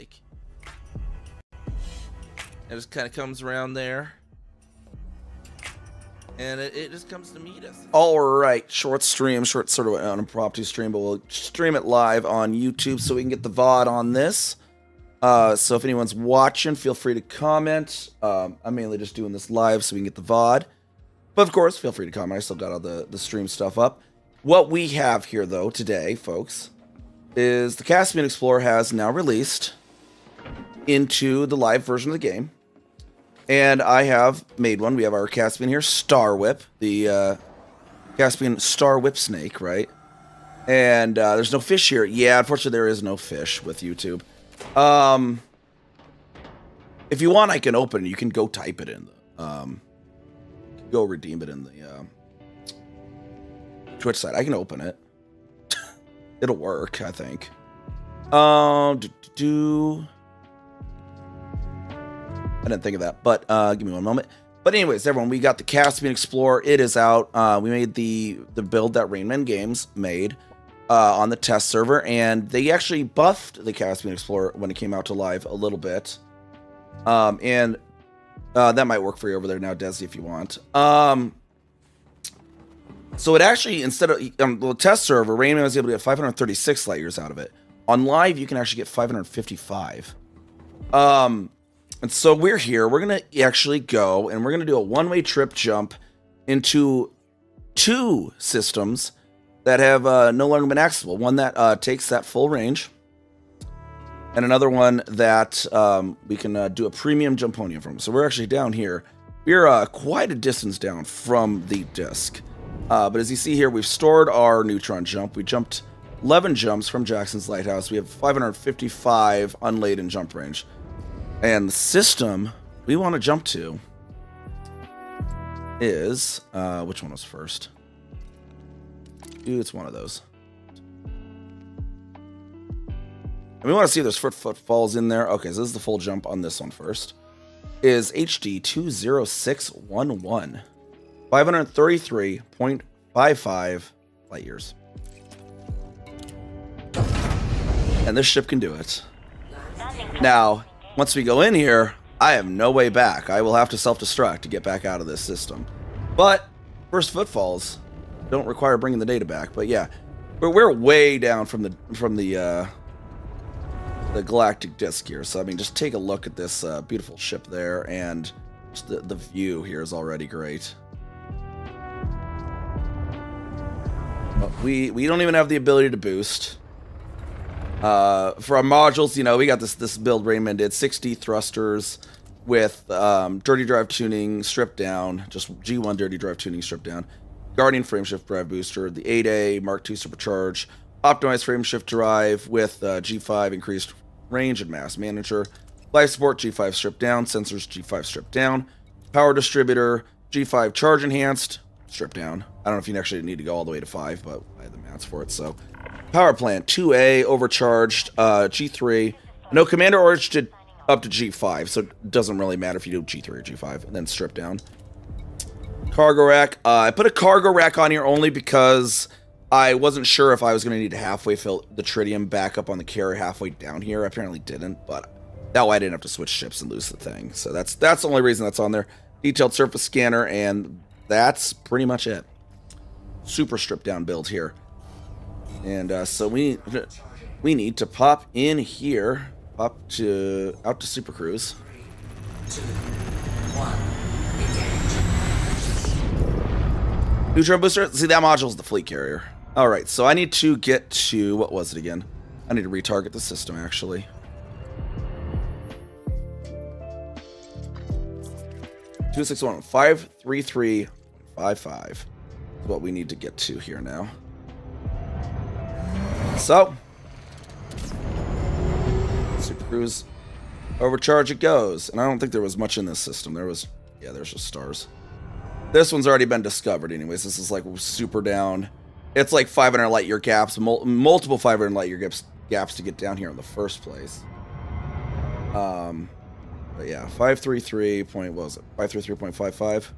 like. It just kind of comes around there. And it just comes to meet us. All right, short stream, short sort of an impromptu stream, but we'll stream it live on YouTube so we can get the VOD on this. So if anyone's watching, feel free to comment. I'm mainly just doing this live so we can get the VOD. But of course, feel free to comment. I still got all the stream stuff up. What we have here, though, today, folks, is the Caspian Explorer has now released into the live version of the game. And I have made one. We have our Caspian here, Star Whip, the Caspian Star Whip Snake, right? And there's no fish here. Yeah, unfortunately, there is no fish with YouTube. If you want, I can open it. You can go type it in. Go redeem it in the Twitch site. I can open it. It'll work, I think. I didn't think of that, but give me one moment. But anyways, everyone, we got the Caspian Explorer. It is out. We made the build that Rainman Games made on the test server, and they actually buffed the Caspian Explorer when it came out to live a little bit. And that might work for you over there now, Desi, if you want. So it actually, instead of the test server, Rainman was able to get 536 light years out of it. On live, you can actually get 555. And so we're here. We're going to actually go, and we're going to do a one-way trip jump into two systems that have no longer been accessible. One that takes that full range, and another one that we can do a premium jumponium from. So we're actually down here. We're quite a distance down from the disk. But as you see here, we've stored our neutron jump. We jumped 11 jumps from Jackson's Lighthouse. We have 555 unladen jump range. And the system we want to jump to is, which one was first? It's one of those. And we want to see if there's footfalls in there. Okay, so this is the full jump on this one first. Is HD 20611. 533.55 light years. And this ship can do it. Now, once we go in here, I have no way back. I will have to self-destruct to get back out of this system. But first footfalls don't require bringing the data back. But yeah, we're way down from the galactic disk here. So I mean, just take a look at this beautiful ship there, and just the view here is already great. But we don't even have the ability to boost. For our modules, you know, we got this build Rainman did 60 thrusters with dirty drive tuning stripped down, just G1 dirty drive tuning stripped down, Guardian frameshift drive booster, the 8A Mark II supercharge, optimized frameshift drive with G5 increased range and mass manager, life support G5 stripped down, sensors G5 stripped down, power distributor G5 charge enhanced stripped down. I don't know if you actually need to go all the way to 5, but I had the mats for it, so. Power plant 2A overcharged, G3. No, commander orders to up to G5, so it doesn't really matter if you do G3 or G5, and then strip down. Cargo rack. I put a cargo rack on here only because I wasn't sure if I was going to need to halfway fill the tritium back up on the carrier halfway down here. I apparently didn't, but that way I didn't have to switch ships and lose the thing. So that's the only reason that's on there. Detailed surface scanner, and that's pretty much it. Super stripped down build here. And so we need to pop in here, out to Super Cruise. 3, 2, 1, neutron booster. See, that module is the fleet carrier. All right, so I need to get to, what was it again? I need to retarget the system actually. Two 6-1 533.55 is what we need to get to here now. So, Super Cruise, overcharge it goes. And I don't think there was much in this system. There's just stars. This one's already been discovered anyways. This is like super down. It's like 500 light year gaps, multiple 500 light year gaps to get down here in the first place. But yeah, 533 point, what was it? 533.55.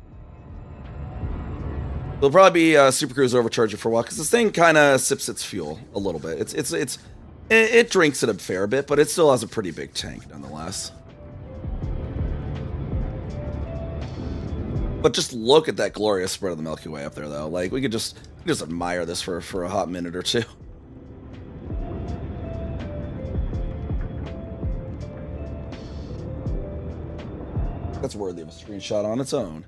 It'll probably be Super Cruise overcharging for a while because this thing kind of sips its fuel a little bit. It's It drinks it a fair bit, but it still has a pretty big tank nonetheless. But just look at that glorious spread of the Milky Way up there, though. Like, we could just admire this for a hot minute or two. That's worthy of a screenshot on its own.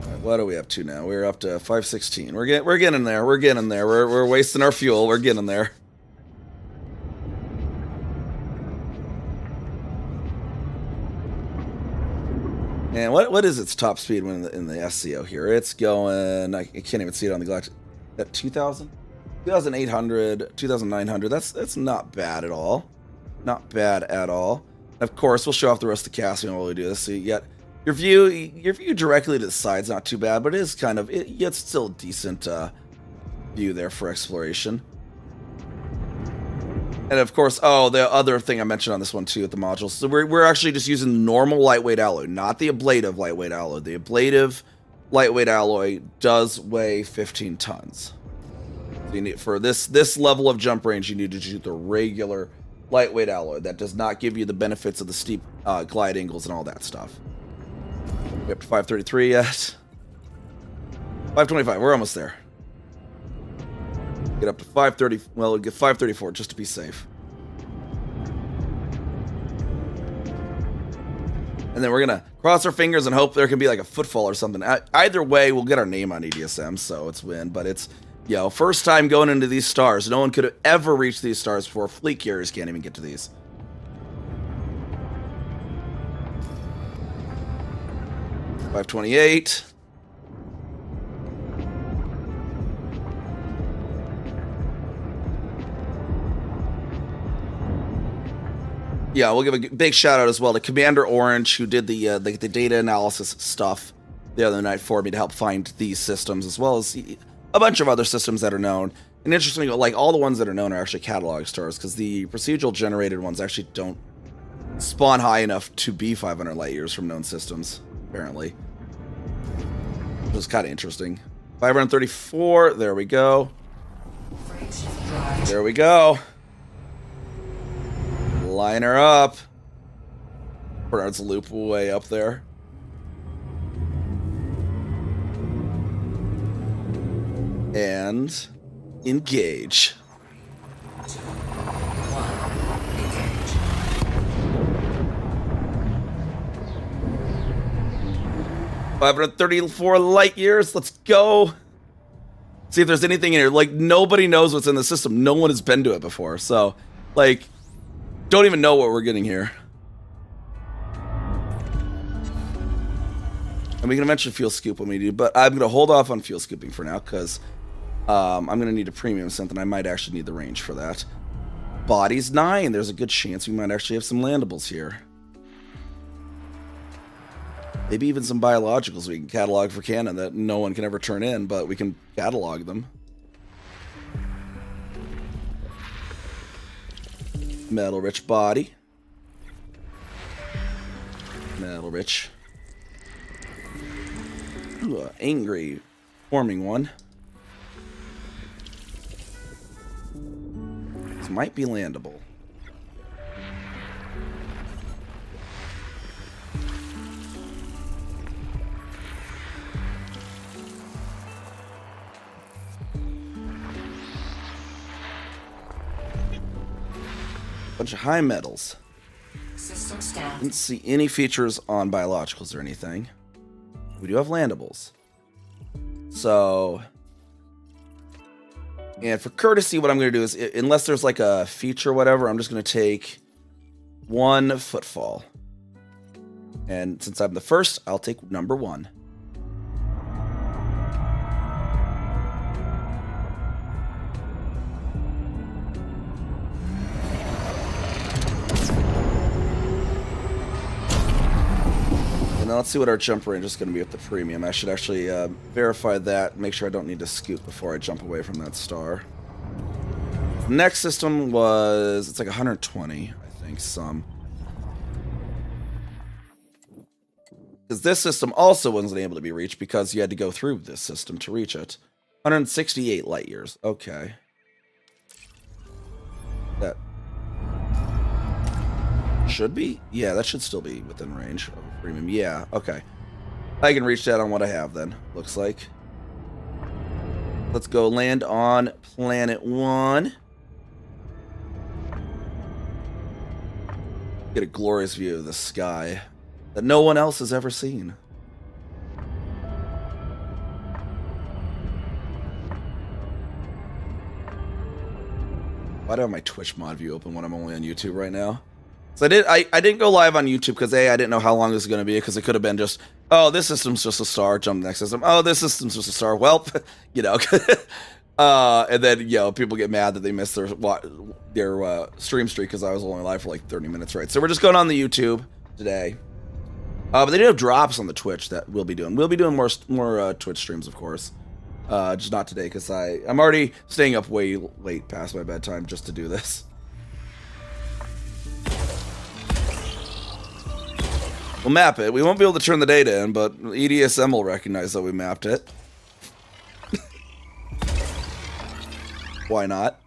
Right, what are we up to now? We're up to 516. We're getting there. We're getting there. We're wasting our fuel. We're getting there. And what is its top speed when in the SCO here? It's going. I can't even see it on the Galactic. At 2,000, 2,800, 2,900. That's not bad at all. Not bad at all. Of course, we'll show off the rest of the Caspian while we do this. So you get your view directly to the side's not too bad, but it is kind of it's still a decent view there for exploration. And of course, oh, the other thing I mentioned on this one too with the modules. So we're actually just using normal lightweight alloy, not the ablative lightweight alloy. The ablative lightweight alloy does weigh 15 tons. So you need, for this level of jump range, you need to shoot the regular lightweight alloy. That does not give you the benefits of the steep glide angles and all that stuff. We up to 533 yet. 525, we're almost there. Get up to 530, well, we'll get 534 just to be safe. And then we're gonna cross our fingers and hope there can be like a footfall or something. Either way, we'll get our name on EDSM, so it's win. But it's, first time going into these stars. No one could have ever reached these stars before. Fleet carriers can't even get to these. $528. Yeah, we'll give a big shout out as well to Commander Orange, who did the data analysis stuff the other night for me to help find these systems, as well as a bunch of other systems that are known. And interestingly, like all the ones that are known are actually catalog stars, because the procedural generated ones actually don't spawn high enough to be 500 light years from known systems, apparently. Which is kind of interesting. 534, there we go. There we go. Line her up. Bernard's loop way up there. And engage. 534 light years. Let's go. See if there's anything in here. Like, nobody knows what's in the system. No one has been to it before. So, like, don't even know what we're getting here. And we can eventually fuel scoop when we do, but I'm going to hold off on fuel scooping for now, because I'm going to need a premium synth, and I might actually need the range for that. Bodies 9. There's a good chance we might actually have some landables here. Maybe even some biologicals we can catalog for canon that no one can ever turn in, but we can catalog them. Metal rich body. Metal rich. Ooh, angry forming one. This might be landable. Bunch of high metals. System staff. Didn't see any features on biologicals or anything. We do have landables. So, and for courtesy, what I'm going to do is, unless there's like a feature or whatever, I'm just going to take one footfall. And since I'm the first, I'll take number 1. And now let's see what our jump range is going to be with the premium. I should actually verify that, make sure I don't need to scoot before I jump away from that star. Next system was, it's like 120, I think, some. Because this system also wasn't able to be reached because you had to go through this system to reach it. 168 light years. Okay. That should be? Yeah, that should still be within range of a premium. Yeah, okay. I can reach that on what I have then, looks like. Let's go land on planet 1. Get a glorious view of the sky that no one else has ever seen. Why do I have my Twitch mod view open when I'm only on YouTube right now? So I didn't go live on YouTube because I didn't know how long this was going to be, because it could have been just, oh, this system's just a star, jump to the next system. Oh, this system's just a star. Well, you know, and then, you know, people get mad that they missed their stream streak because I was only live for like 30 minutes, right? So we're just going on the YouTube today. But they do have drops on the Twitch that we'll be doing. We'll be doing more Twitch streams, of course. Just not today because I'm already staying up way late past my bedtime just to do this. We'll map it. We won't be able to turn the data in, but EDSM will recognize that we mapped it. Why not?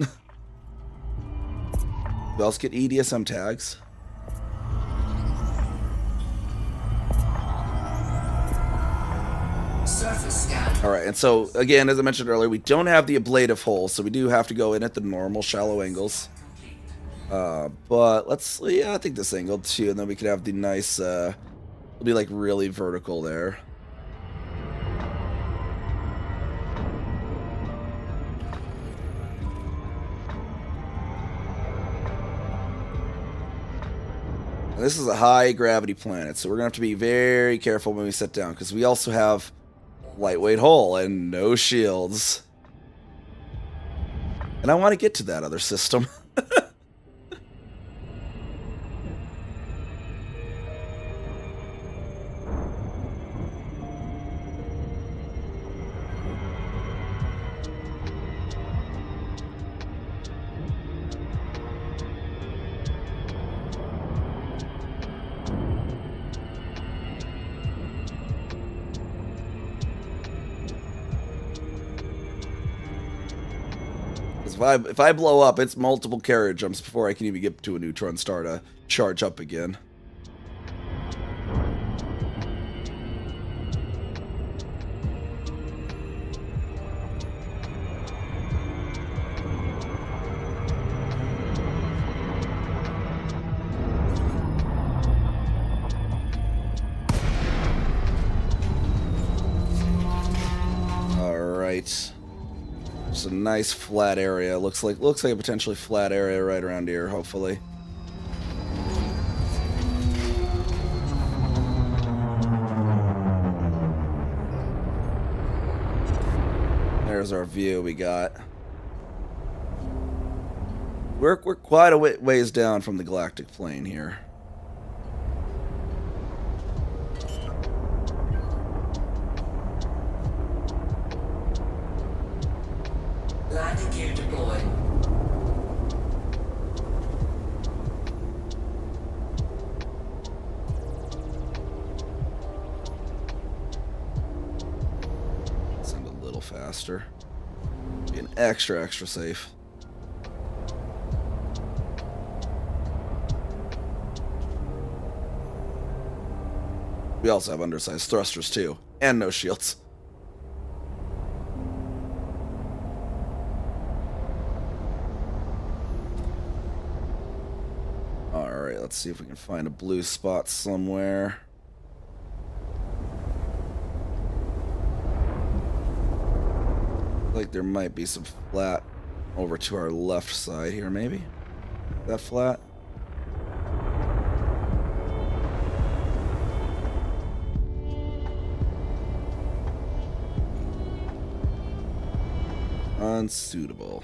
Who else get EDSM tags? Surface scan. Alright, and so, again, as I mentioned earlier, we don't have the ablative hole, so we do have to go in at the normal shallow angles. But let's, yeah, I think this angle too, and then we could have the nice, it'll be like really vertical there. And this is a high gravity planet, so we're gonna have to be very careful when we sit down, because we also have lightweight hull and no shields. And I want to get to that other system. If I blow up, it's multiple carriage jumps before I can even get to a neutron star to charge up again. All right. It's a nice flat area. Looks like a potentially flat area right around here, hopefully. There's our view we got. We're quite a ways down from the galactic plane here. Landing gear deployed. Send a little faster. Being extra safe. We also have undersized thrusters too, and no shields. Alright, let's see if we can find a blue spot somewhere. Like there might be some flat over to our left side here, maybe? That flat? Unsuitable.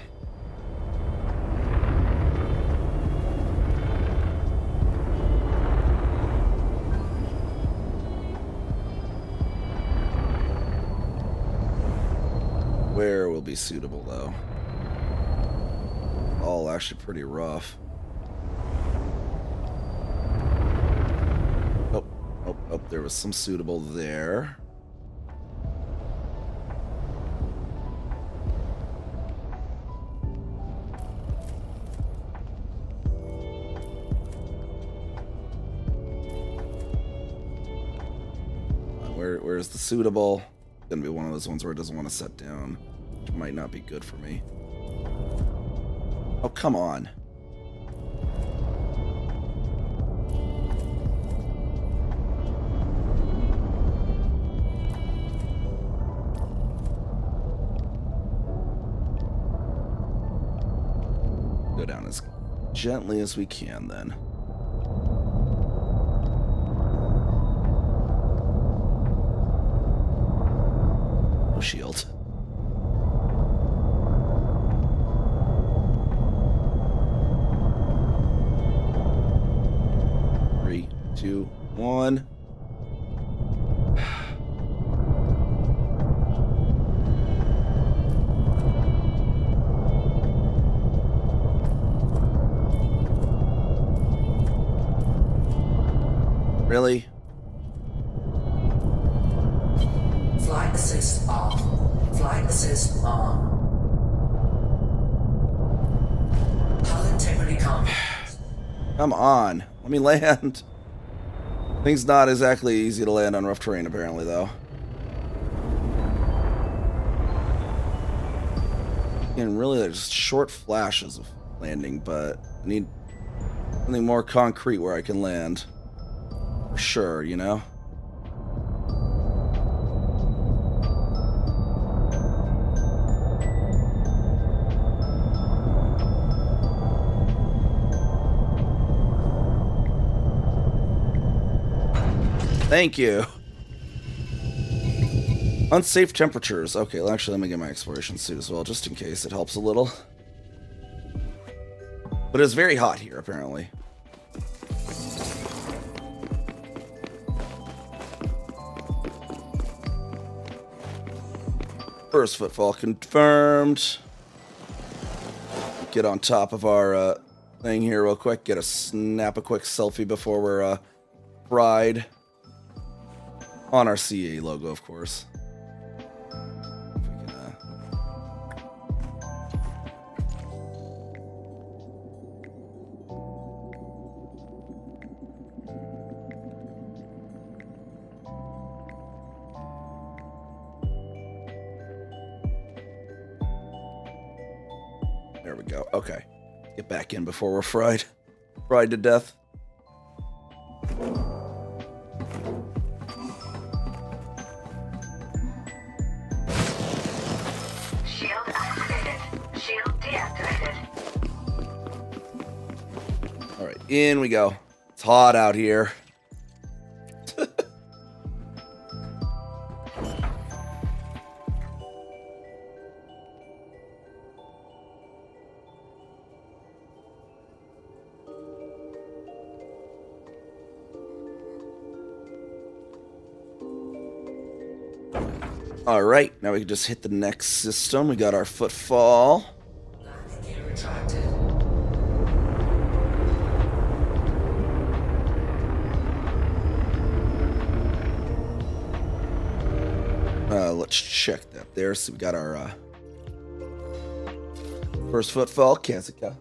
Where will be suitable though? All actually pretty rough. Oh, there was some suitable there. Where's the suitable? It's gonna be one of those ones where it doesn't want to set down, which might not be good for me. Oh, come on. Go down as gently as we can then. No shield. Three, two, one. Really? Flight assist off. Flight assist on. Hull integrity compromised. Come on. Let me land. Things not exactly easy to land on rough terrain, apparently, though. And really, there's short flashes of landing, but I need something more concrete where I can land. For sure, you know? Thank you. Unsafe temperatures. Okay, well, actually, let me get my exploration suit as well, just in case it helps a little. But it's very hot here, apparently. First footfall confirmed. Get on top of our thing here real quick. Snap a quick selfie before we're fried. On our CA logo, of course. If we can, There we go. Okay. Get back in before we're fried. Fried to death. Shield activated. Shield deactivated. Alright, in we go. It's hot out here. Alright, now we can just hit the next system. We got our footfall. Landing gear retracted. Let's check that there. So we got our first footfall, Kazuka.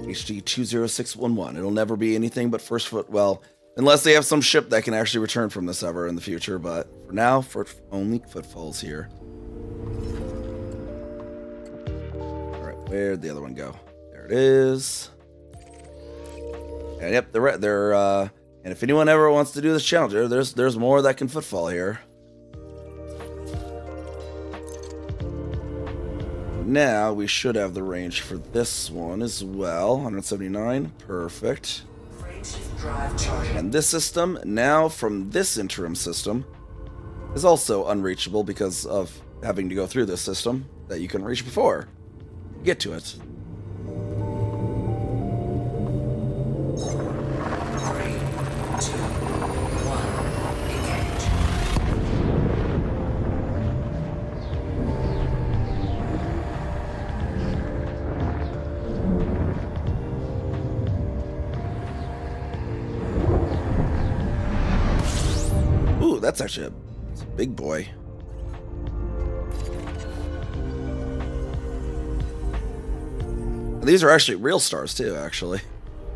HD 20611. It'll never be anything but first foot. Well, unless they have some ship that can actually return from this ever in the future. But for now, only footfalls here. Alright, where'd the other one go? There it is. And yep, they're and if anyone ever wants to do this challenge, there's more that can footfall here. Now we should have the range for this one as well. 179, perfect. Drive charging. And this system, now from this interim system, is also unreachable because of having to go through this system that you couldn't reach before. Get to it. 3, 2, 1. Engage. Ooh, that's actually it's a big boy. These are actually real stars too, actually.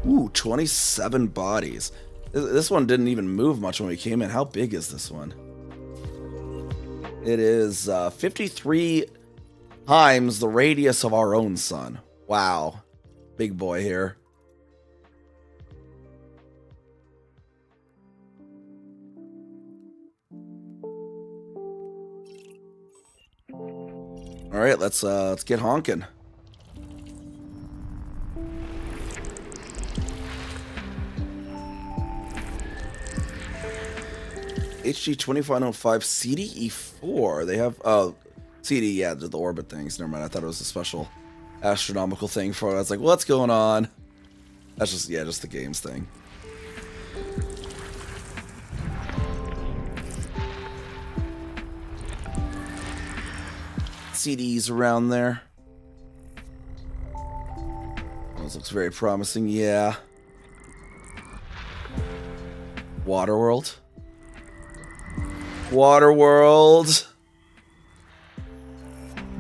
Ooh, 27 bodies. This one didn't even move much when we came in. How big is this one? It is 53 times the radius of our own sun. Wow. Big boy here. All right, let's get honking. HG 2505 CDE4. They have CD, yeah, the orbit things. Never mind. I thought it was a special astronomical thing for it. I was like, what's going on? That's just, yeah, just the games thing. CDs around there. This looks very promising, yeah. Waterworld. Waterworld.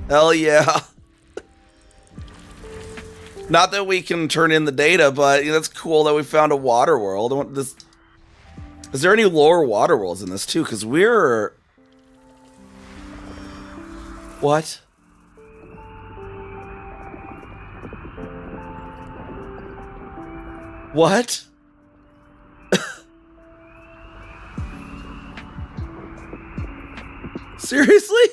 Hell yeah. Not that we can turn in the data, but that's cool that we found a water world. I want this. Is there any lower water worlds in this too? Because we're... What? What? Seriously?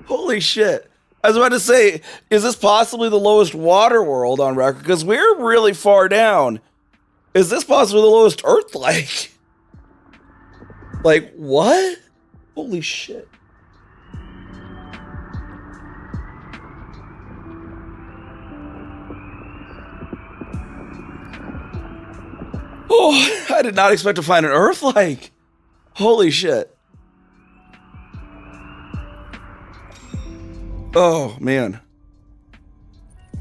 Holy shit. I was about to say, is this possibly the lowest water world on record? Because we're really far down. Is this possibly the lowest Earth-like? Like, what? Holy shit. Oh, I did not expect to find an Earth-like. Holy shit. Oh, man.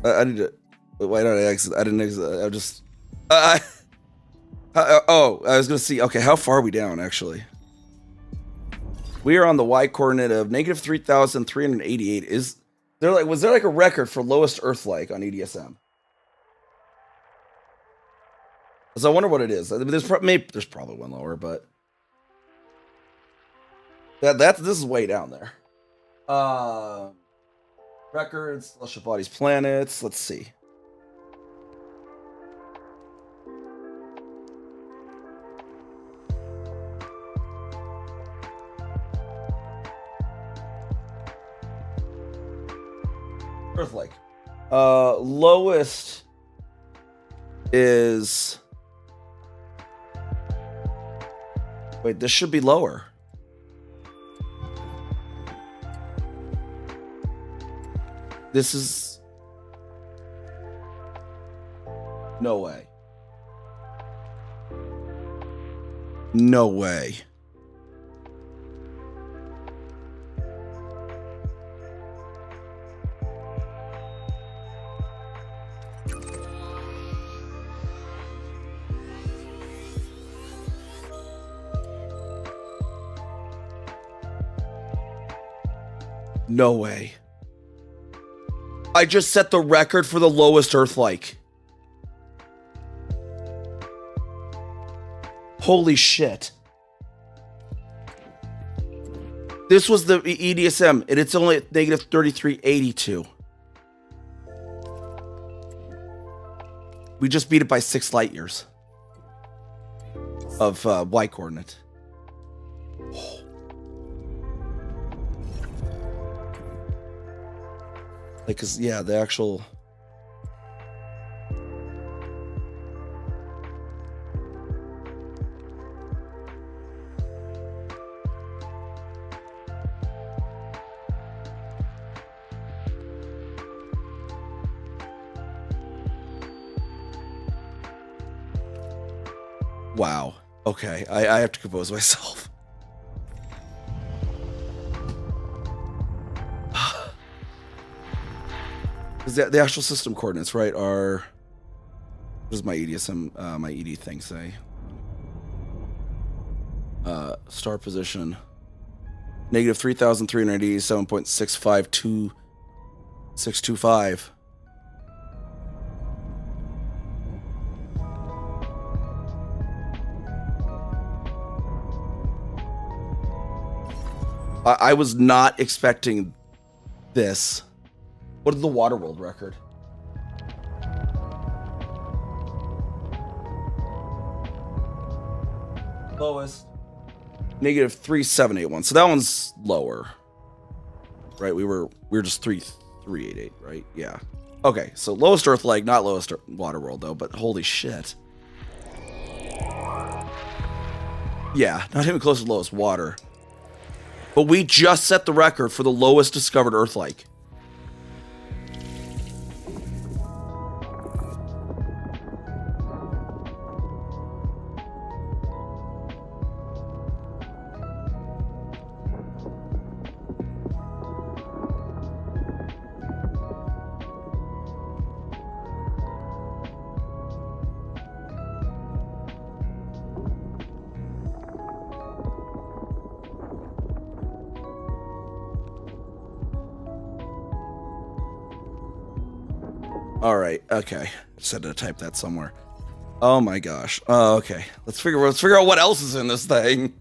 I need to... Why did I exit? I didn't exit. I just... oh, I was going to see... Okay, how far are we down, actually? We are on the y-coordinate of negative 3,388. Is there like... Was there like a record for lowest Earth-like on EDSM? So I wonder what it is. There's probably one lower, but... This is way down there. Records, celestial bodies, planets. Let's see. Earth-like. Lowest is... Wait, this should be lower. This is... No way. No way. No way. I just set the record for the lowest Earth-like. Holy shit. This was the EDSM, and it's only at negative 3382. We just beat it by 6 light years of y-coordinate. Like, cause yeah, the actual... Wow. Okay, I have to compose myself. The actual system coordinates, right, are... What does my EDSM, my ED thing say? Star position. Negative 3,387.652.625. I was not expecting this. What is the water world record? Lowest. Negative 3781. So that one's lower. Right? We were just 3388, right? Yeah. Okay, so lowest Earth leg, not lowest water world though, but holy shit. Yeah, not even close to lowest water. But we just set the record for the lowest discovered Earth leg. All right. Okay. Just had to type that somewhere. Oh my gosh. Okay. Let's figure out what else is in this thing.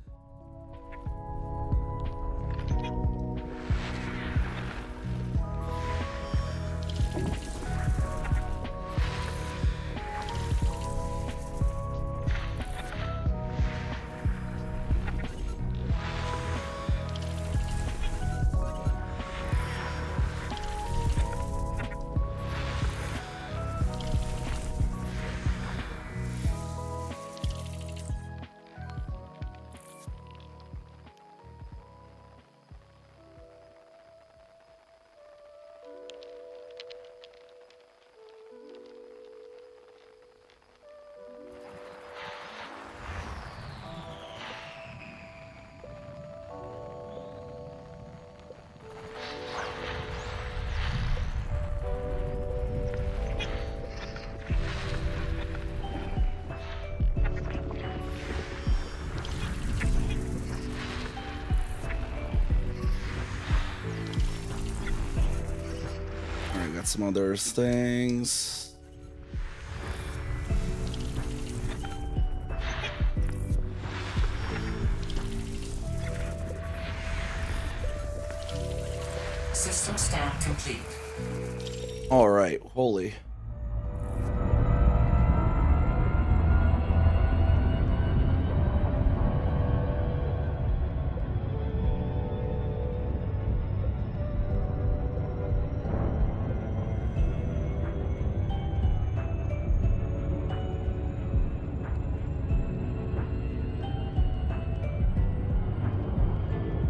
Some other things. System scan complete. All right, holy.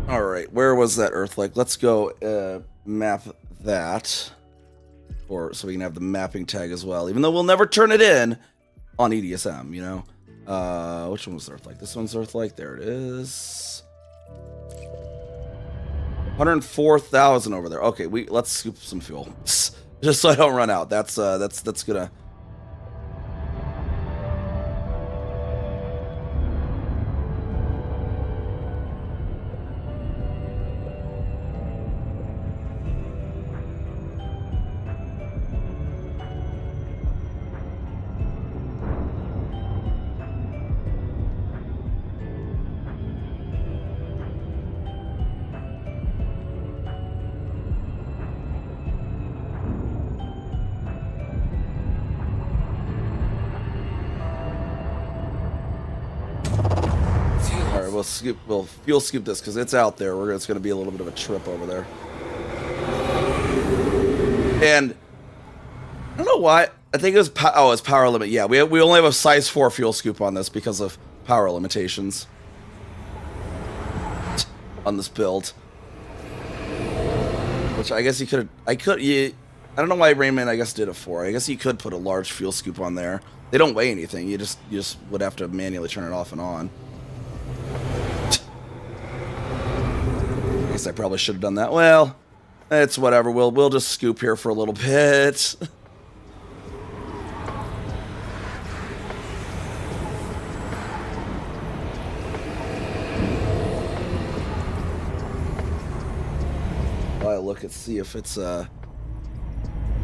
All right, where was that Earth leg? Let's go map that, or so we can have the mapping tag as well. Even though we'll never turn it in on EDSM, you know. Which one was Earth leg? This one's Earth leg. There it is. 104,000 over there. Okay, let's scoop some fuel just so I don't run out. That's gonna. We'll fuel scoop this because it's out there. It's going to be a little bit of a trip over there. And I don't know why. I think it was it's power limit. Yeah, we only have a size 4 fuel scoop on this because of power limitations on this build. Which I guess you could. I don't know why Rainman I guess did it for. I guess you could put a large fuel scoop on there. They don't weigh anything. You just would have to manually turn it off and on. I guess I probably should have done that. Well, it's whatever. We'll just scoop here for a little bit. While I look and see if it's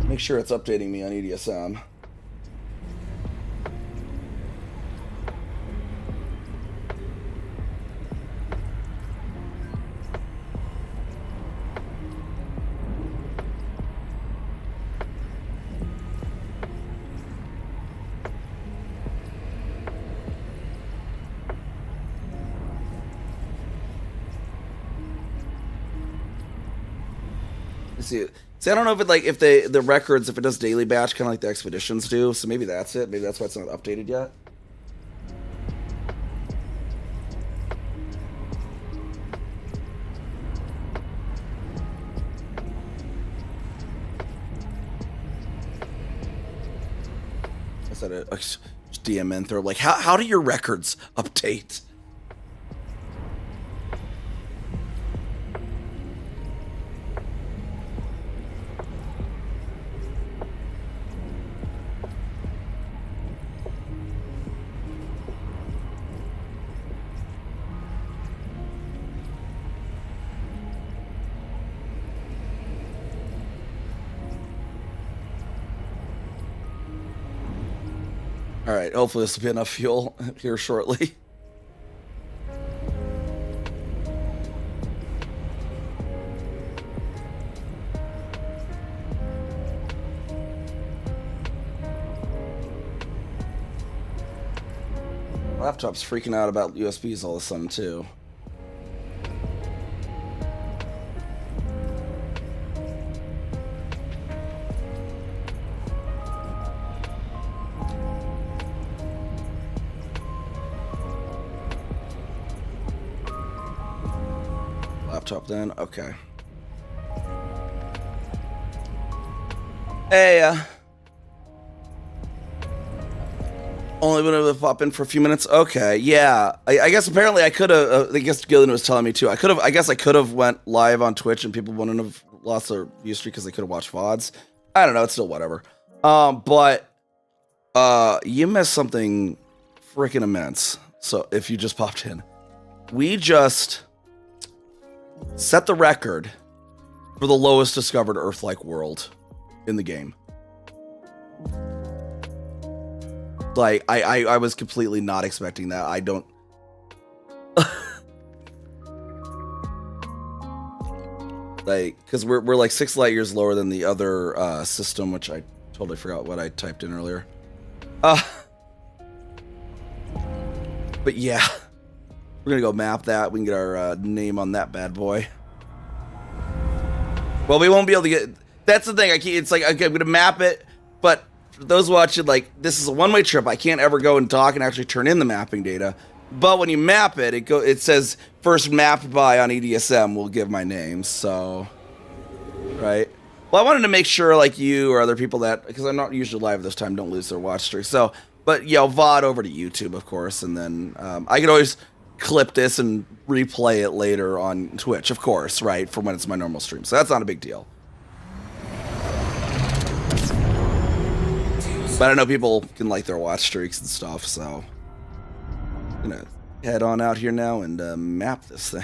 make sure it's updating me on EDSM. See, I don't know if it like if the records if it does daily batch kind of like the expeditions do. So maybe that's it. Maybe that's why it's not updated yet. I said it. Just DM in through like how do your records update? All right, hopefully this will be enough fuel here shortly. Laptop's freaking out about USBs all of a sudden too. Laptop then, okay. Hey, only been able to pop in for a few minutes. Okay, yeah. I guess apparently I could have. I guess Gillian was telling me too. I guess I could have went live on Twitch and people wouldn't have lost their view streak because they could have watched VODs. I don't know. It's still whatever. But you missed something freaking immense. So if you just popped in, we just set the record for the lowest discovered Earth-like world in the game. Like, I was completely not expecting that. I don't... like, because we're like 6 light years lower than the other system, which I totally forgot what I typed in earlier. But yeah. We're gonna go map that. We can get our name on that bad boy. Well, we won't be able to get... That's the thing. It's like, okay, I'm gonna map it, but... For those watching, like, this is a one-way trip. I can't ever go and talk and actually turn in the mapping data. But when you map it, it says first mapped by on EDSM will give my name. So, right. Well, I wanted to make sure, like you or other people that, because I'm not usually live this time, don't lose their watch streak. So, but yeah, I'll VOD over to YouTube, of course, and then I can always clip this and replay it later on Twitch, of course, right, for when it's my normal stream. So that's not a big deal. But I know people can like their watch streaks and stuff, so I'm gonna head on out here now and map this thing.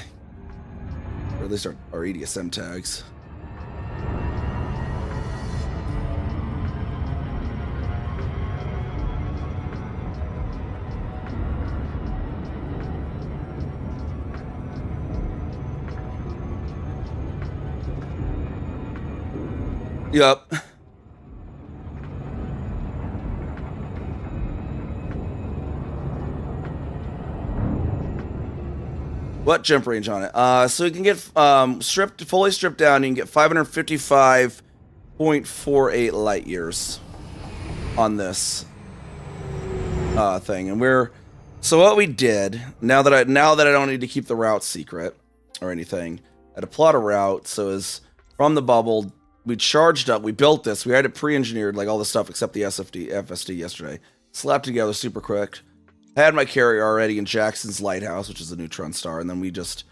Or at least our EDSM tags. Yup. What jump range on it? So you can get fully stripped down. You can get 555.48 light years on this thing. And so what we did now that I don't need to keep the route secret or anything, I had to plot a route. So as from the bubble, we charged up. We built this. We had it pre-engineered, like all the stuff except the FSD yesterday. Slapped together super quick. I had my carrier already in Jackson's Lighthouse, which is a neutron star, and then we just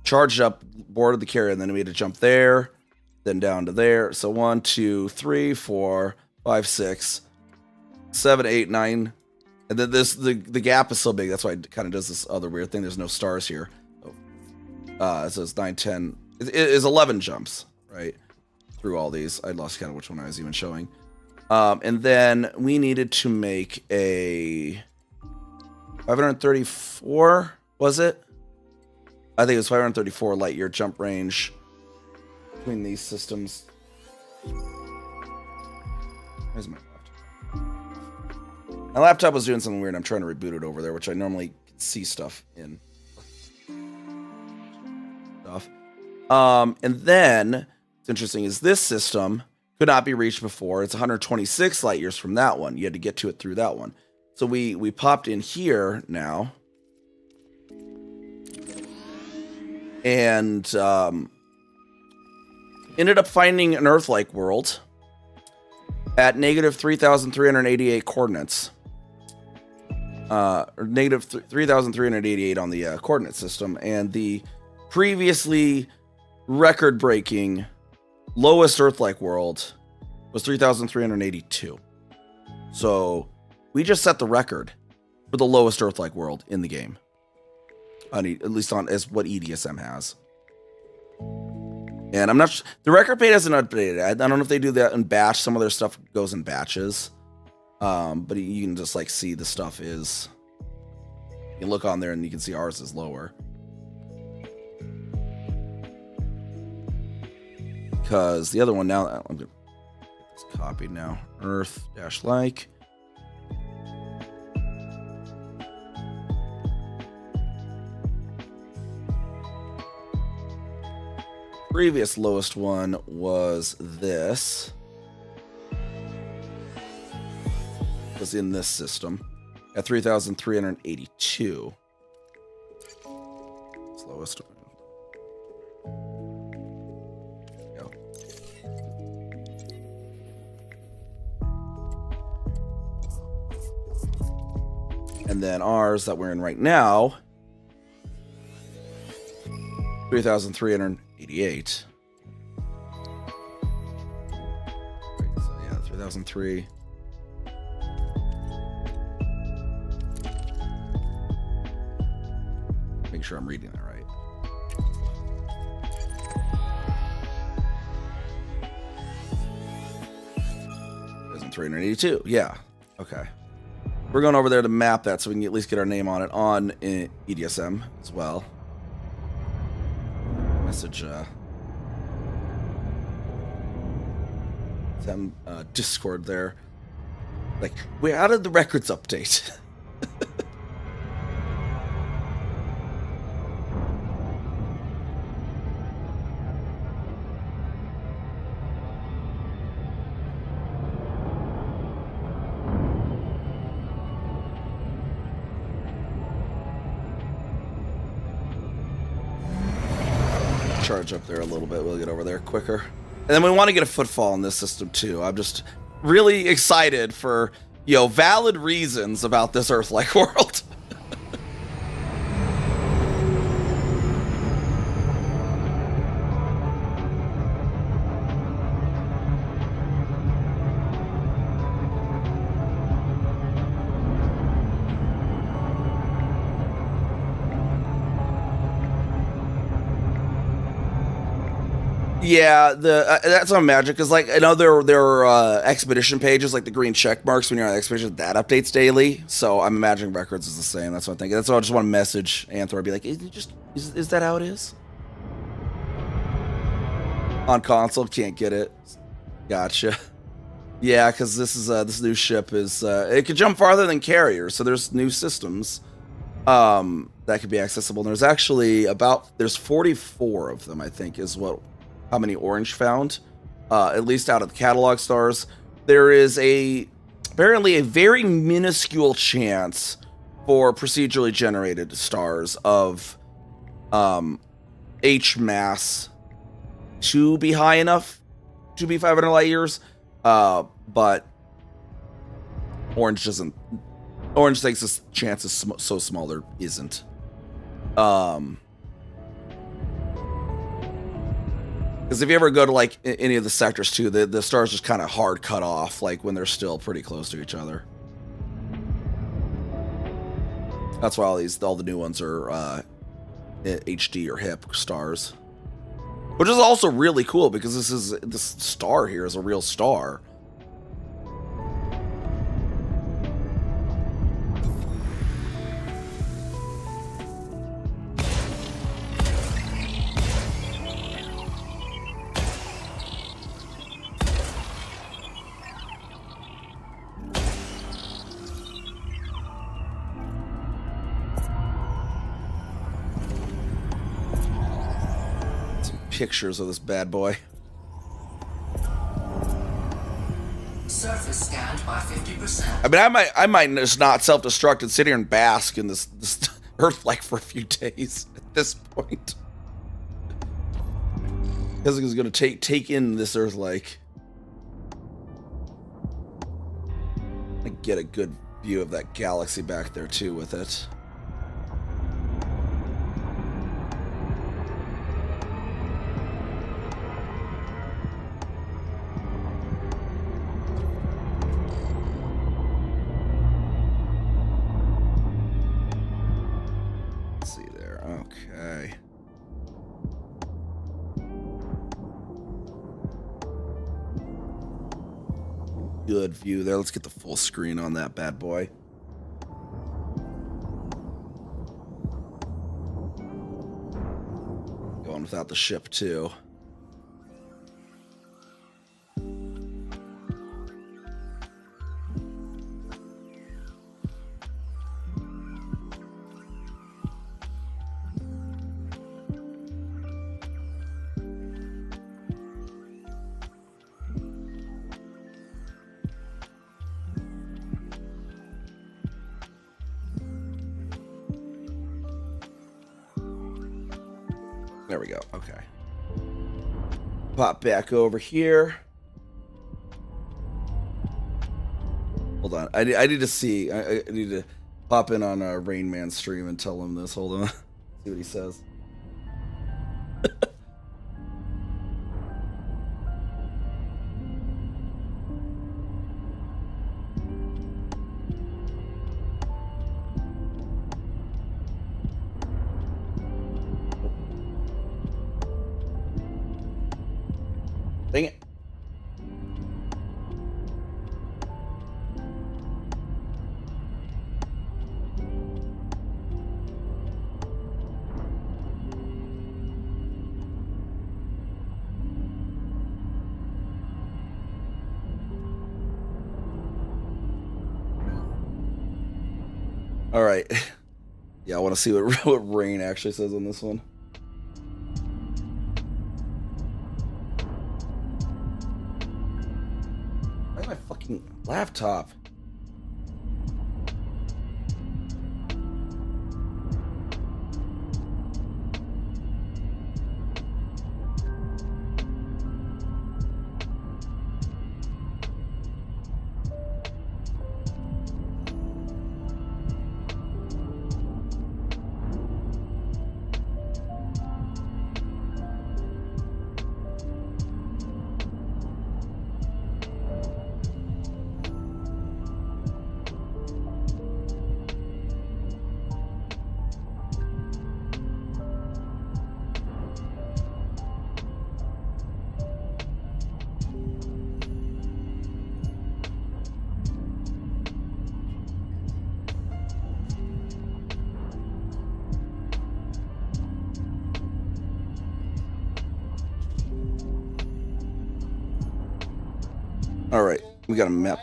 charged up, boarded the carrier, and then we had to jump there, then down to there. So 1, 2, 3, 4, 5, 6, 7, 8, 9, and then the gap is so big. That's why it kind of does this other weird thing. There's no stars here. So it's 9, 10. It is 11 jumps, right, through all these. I lost count of which one I was even showing. And then we needed to make a 534, was it? I think it was 534 light year jump range between these systems. Where's my laptop? My laptop was doing something weird. I'm trying to reboot it over there, which I normally see stuff in. And then what's interesting is this system could not be reached before. It's 126 light years from that one. You had to get to it through that one. So we popped in here now. And ended up finding an Earth-like world at negative 3,388 coordinates. Or negative 3,388 on the coordinate system. And the previously record-breaking lowest Earth-like world was 3,382. So we just set the record for the lowest Earth-like world in the game. At least on as what EDSM has. And I'm not the record page hasn't updated. I don't know if they do that in batch. Some of their stuff goes in batches. But you can just like see the stuff is. You can look on there and you can see ours is lower. Because the other one now, I'm gonna get this copied now. Earth-like. Previous lowest one was this. Was in this system at 3,382. It's lowest. Go. And then ours that we're in right now, 3,388. Right, so yeah, 3,003. Make sure I'm reading that right. 3,382. Yeah. Okay. We're going over there to map that so we can at least get our name on it on EDSM as well. Message some Discord there. Like, how did the records update? Charge up there a little bit. We'll get over there quicker. And then we want to get a footfall in this system too. I'm just really excited for, valid reasons about this Earth-like world. Yeah, that's on Magic, because I know there are expedition pages, like the green check marks when you're on expedition, that updates daily. So I'm imagining records is the same. That's what I'm thinking. That's why I just want to message Anthor, be like, is that how it is? On console, can't get it. Gotcha. Yeah, because this new ship is it could jump farther than carrier, so there's new systems that could be accessible. And there's actually there's 44 of them, I think, is how many Orange found, at least out of the catalog stars. There is apparently a very minuscule chance for procedurally generated stars of H mass to be high enough to be 500 light years, but Orange doesn't. Orange thinks this chance is so small there isn't. Because if you ever go to any of the sectors too, the stars just kind of hard cut off, when they're still pretty close to each other. That's why all the new ones are HD or HIP stars, which is also really cool because this star here is a real star. Pictures of this bad boy. 50%. I mean, I might just not self-destruct and sit here and bask in this Earth like for a few days at this point. Because it's going to take in this Earth like. I get a good view of that galaxy back there too with it. Let's see there. Okay. Good view there. Let's get the full screen on that bad boy. Going without the ship too. There we go. Okay. Pop back over here. Hold on. I need to see. I need to pop in on Rain Man's stream and tell him this. Hold on. See what he says. Dang it. All right. Yeah, I want to see what Rain actually says on this one. My fucking laptop. All right, we got a map.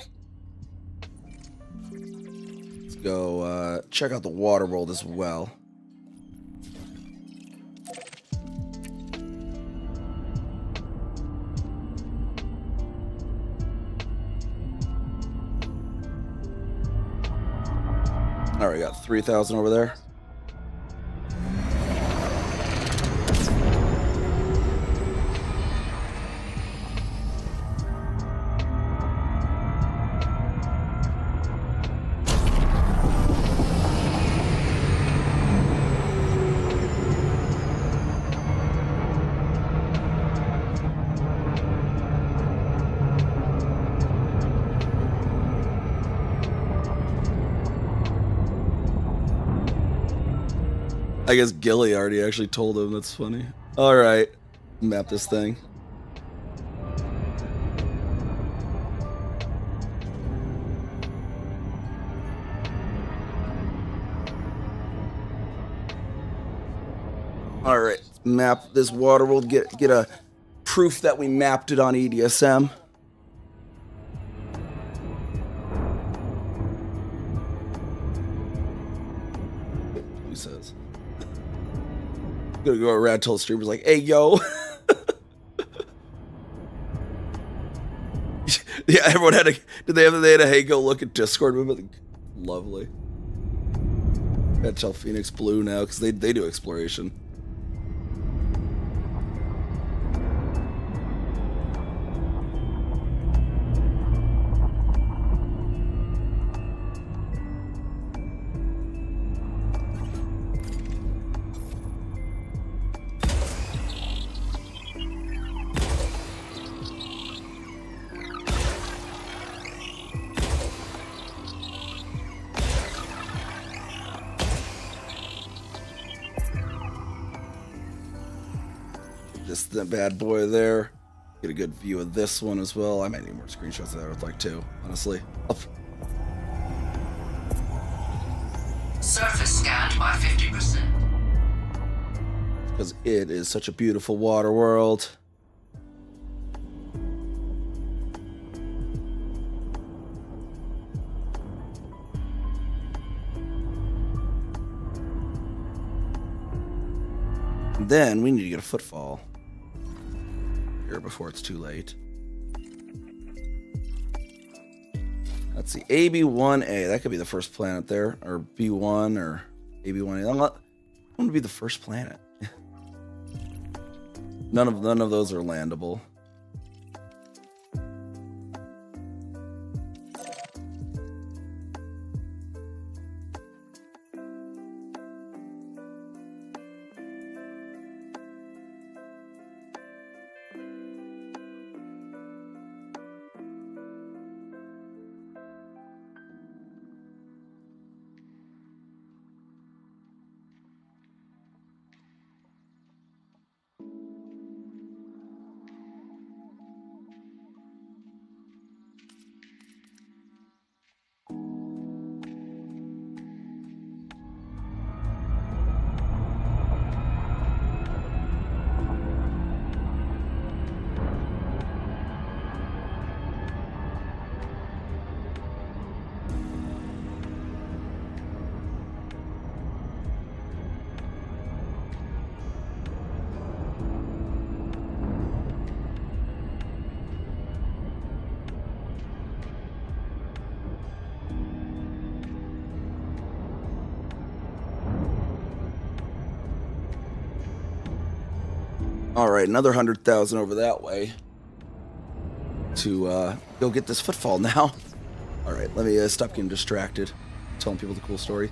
Let's go check out the water world as well. All right, got 3,000 over there. I guess Gilly already actually told him. That's funny. All right, map this thing. All right, map this water world. Get a proof that we mapped it on EDSM. He says. Gonna go around till the streamer's like, "Hey, yo." Yeah, everyone had a. They had a hey go look at Discord movement. Lovely. Gotta tell Phoenix Blue now because they do exploration. Just the bad boy there. Get a good view of this one as well. I might need more screenshots of that. I would like to, honestly. Surface scanned by 50%. Because it is such a beautiful water world. And then we need to get a footfall here before it's too late. Let's see, AB1A. That could be the first planet there, or B1 or AB1A. I want to be the first planet. None of those are landable. All right, another 100,000 over that way to go get this footfall now. All right, let me stop getting distracted, telling people the cool story.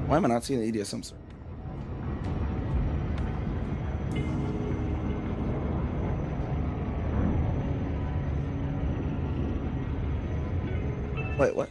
Why am I not seeing the EDSM, sir? Wait, what?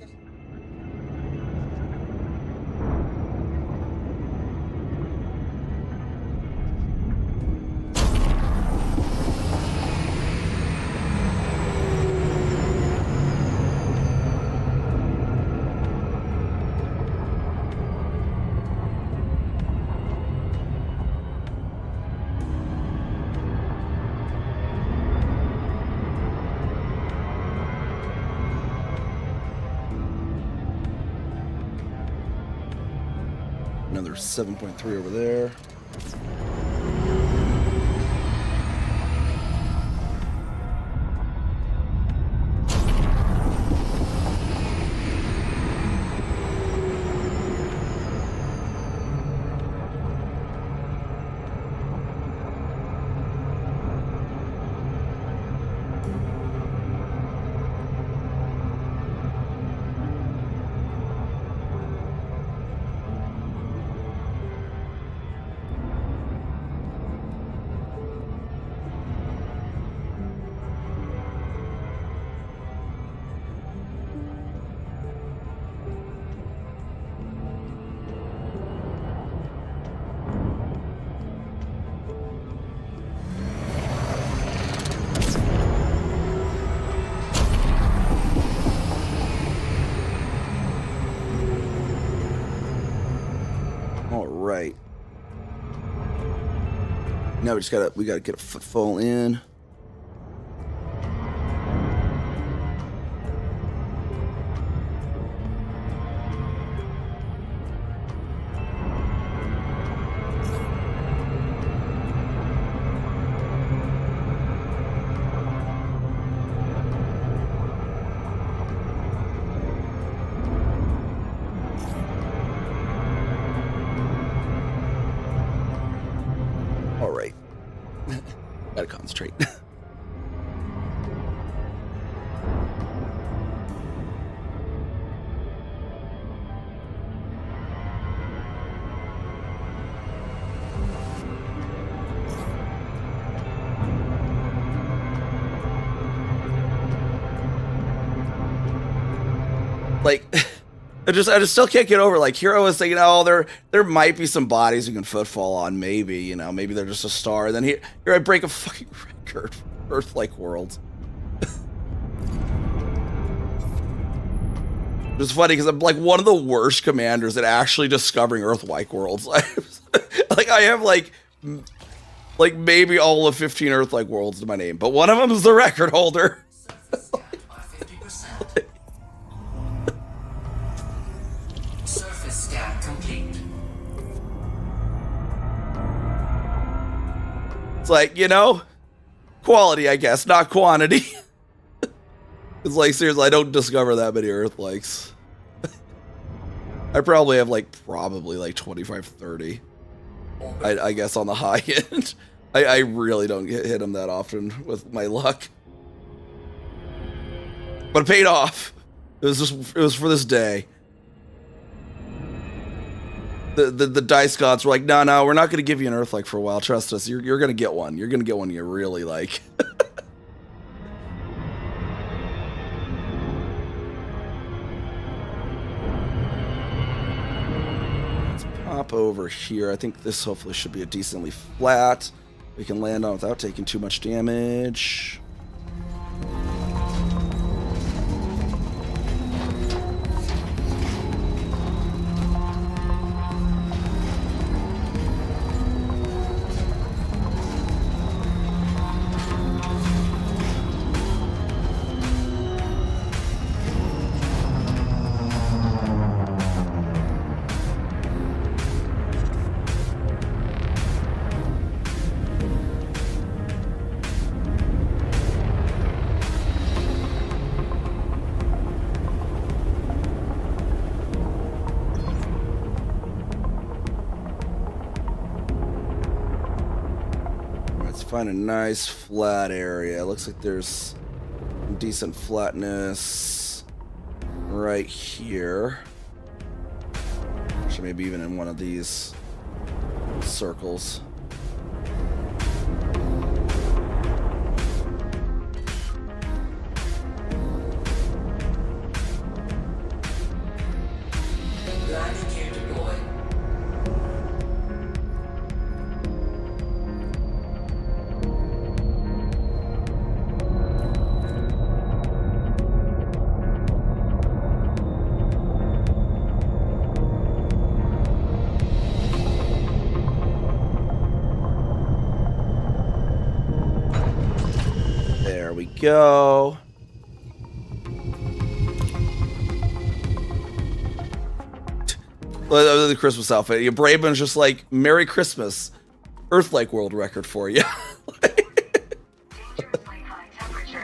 Another 7.3 over there. Now we gotta get a footfall in. All right. Gotta concentrate. Like, I just still can't get over. Like, Hero was thinking, oh, there might be some bodies you can footfall on. Maybe maybe they're just a star. And then here I break a fucking record, Earth-like world. It's funny because I'm like one of the worst commanders at actually discovering Earth-like worlds. Like I have like maybe all of 15 Earth-like worlds to my name, but one of them is the record holder. Surface scan complete. It's like, quality, I guess, not quantity. It's like, seriously, I don't discover that many Earth-likes. I probably have like 25, 30. I guess on the high end. I really don't hit them that often with my luck. But it paid off. It was for this day. The dice gods were like, no, we're not going to give you an Earth-like for a while. Trust us. You're going to get one. You're going to get one you really like. Let's pop over here. I think this hopefully should be a decently flat. We can land on without taking too much damage. Find a nice flat area. Looks like there's some decent flatness right here. Actually, maybe even in one of these circles. Go. The Christmas outfit. Braben's just like, Merry Christmas. Earth-like world record for you.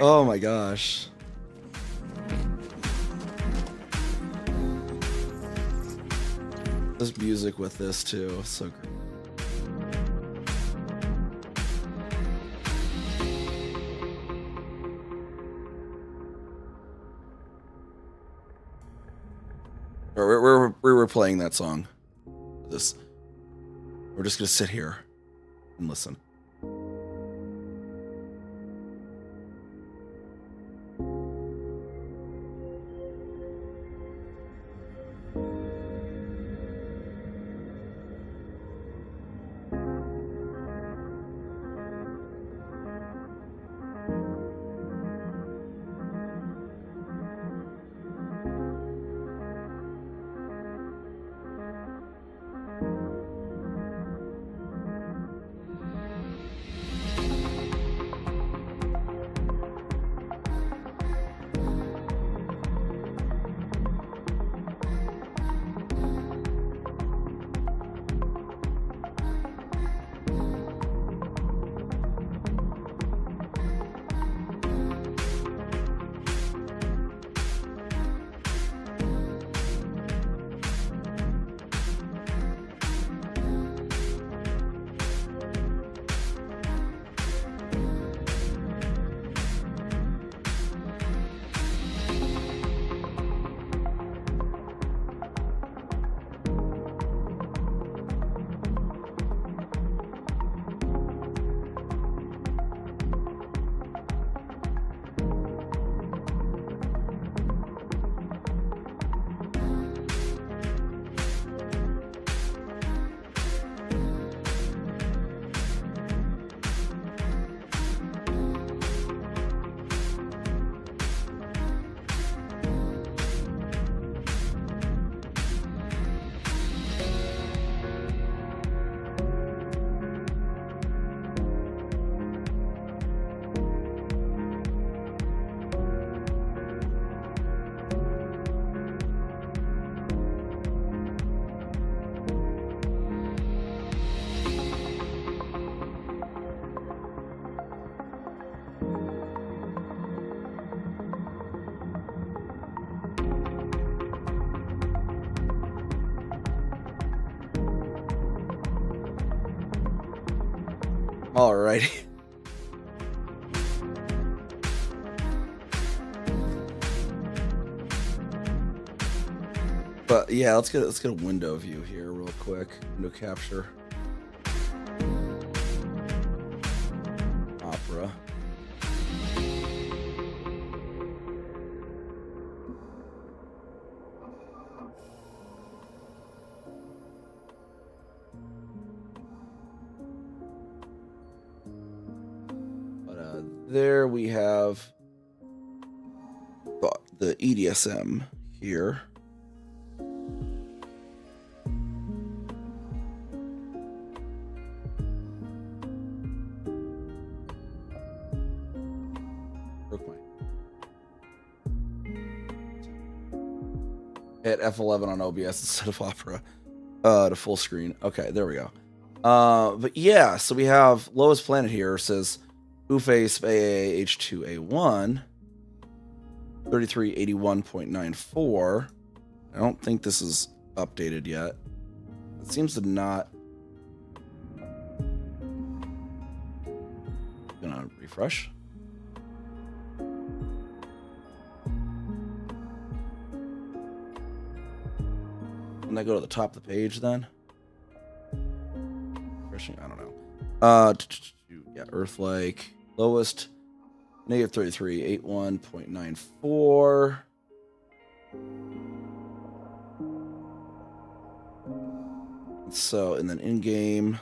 Oh my gosh. There's music with this too. So great. We're playing that song. We're just gonna sit here and listen. Alrighty. But yeah, let's get a window view here real quick. Window capture. Opera. But there we have the EDSM here. Hit F11 on OBS instead of Opera to full screen. Okay, there we go. But yeah, so we have lowest planet here says Uface AAA H2A1 3381.94. I don't think this is updated yet. It seems to not. Gonna refresh. When I go to the top of the page, then refreshing. I don't know. Yeah, Earth-like lowest negative 3381.94. So, and then in game,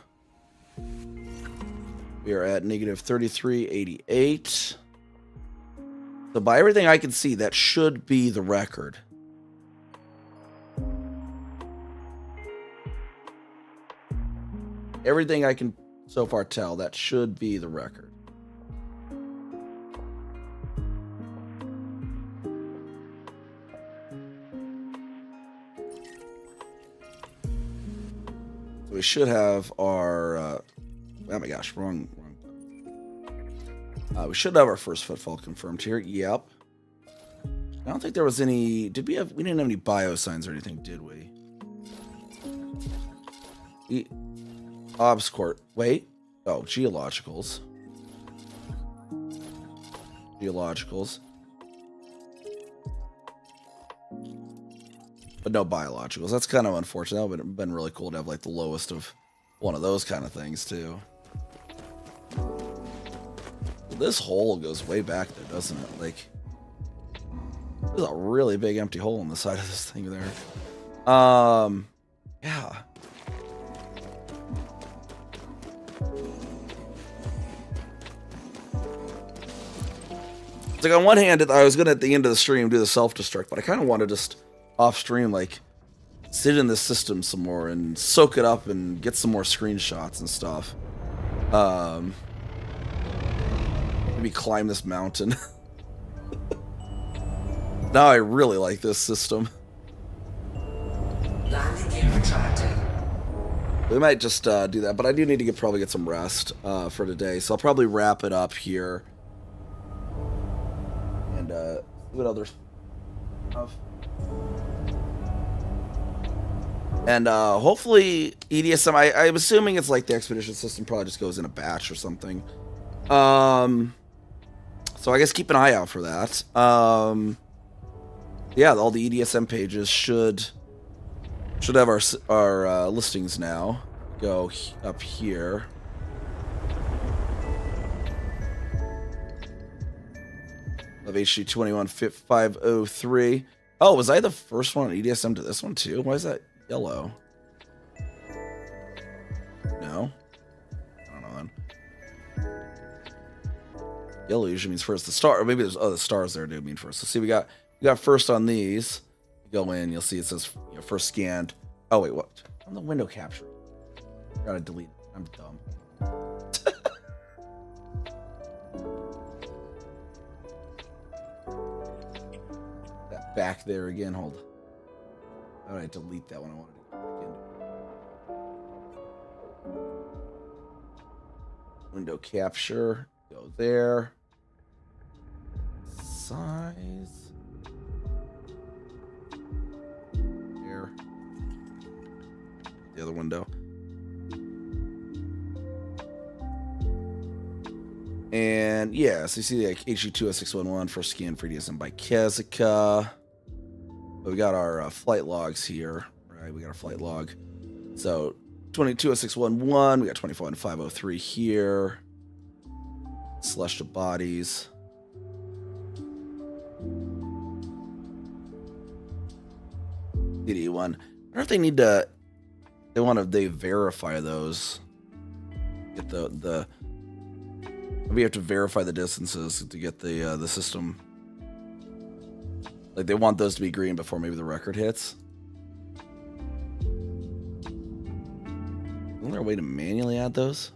we are at negative 3388. So, by everything I can see, that should be the record. Everything I can so far tell, that should be the record. So we should have our, oh my gosh, wrong. We should have our first footfall confirmed here. Yep. I don't think there was any, we didn't have any bio signs or anything, did we? Obscourt. Wait. Oh, geologicals. But no biologicals. That's kind of unfortunate. That would have been really cool to have like the lowest of one of those kind of things too. This hole goes way back there, doesn't it? Like, there's a really big empty hole on the side of this thing there. Yeah. Like, on one hand, I was gonna at the end of the stream do the self-destruct, but I kind of want to just off stream, like, sit in this system some more and soak it up and get some more screenshots and stuff. Maybe climb this mountain. Now I really like this system. Landing gear retracted. We might just do that, but I do need to probably get some rest for today, so I'll probably wrap it up here. What others have. And hopefully EDSM, I'm assuming it's like the expedition system probably just goes in a batch or something. So I guess keep an eye out for that. Yeah, all the EDSM pages should have our listings now. Go up here. Of HD 21503. Oh, was I the first one on EDSM to this one too? Why is that yellow? No. I don't know then. Yellow usually means first. The star, or maybe there's other stars there do mean first. So see, we got first on these. Go in, you'll see it says first scanned. Oh wait, what? On the window capture. Gotta delete it. I'm dumb. Back there again. Hold. How did I delete that one? I wanted to go back in. Window capture. Go there. Size. There. The other window. And yeah, so you see like HG20611 first scan for EDSM by Kazaka. But we got our flight logs here, right? We got our flight log. So 220611, we got 24503 here. Celestial bodies. DD1. I wonder if they need to. They verify those. Get the. We have to verify the distances to get the system. Like they want those to be green before maybe the record hits. Isn't there a way to manually add those?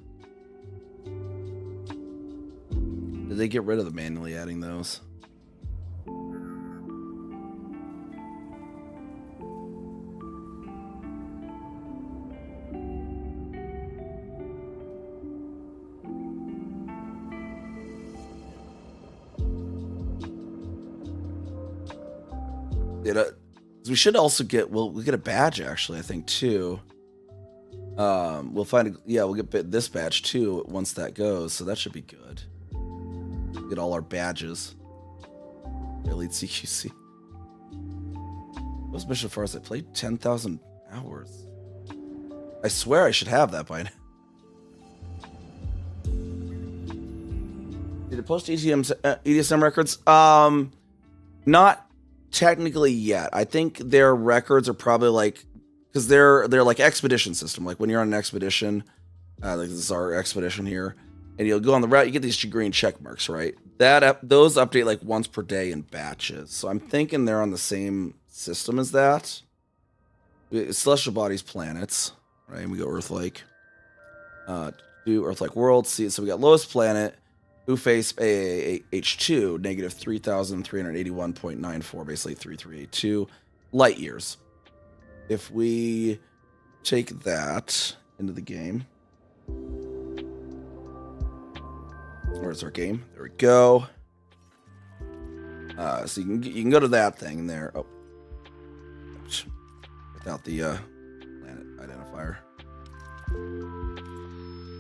Did they get rid of the manually adding those? We should also get we'll get a badge actually, I think too. We'll find we'll get this badge too once that goes, so that should be good. Get all our badges. Elite CQC. Most mission far as I played 10,000 hours. I swear I should have that by now. Did it post EDSM records? Not technically yet. I think their records are probably like, because they're like expedition system. Like when you're on an expedition, like this is our expedition here, and you'll go on the route, you get these green check marks, right? Those update like once per day in batches. So I'm thinking they're on the same system as that. Celestial bodies, planets, right? And we go Earth-like. Do Earth-like world. See, so we got lowest planet. Who face AH2, negative 3,381.94, basically 3382 light years. If we take that into the game, where's our game? There we go. So you can go to that thing there. Oh, without the planet identifier.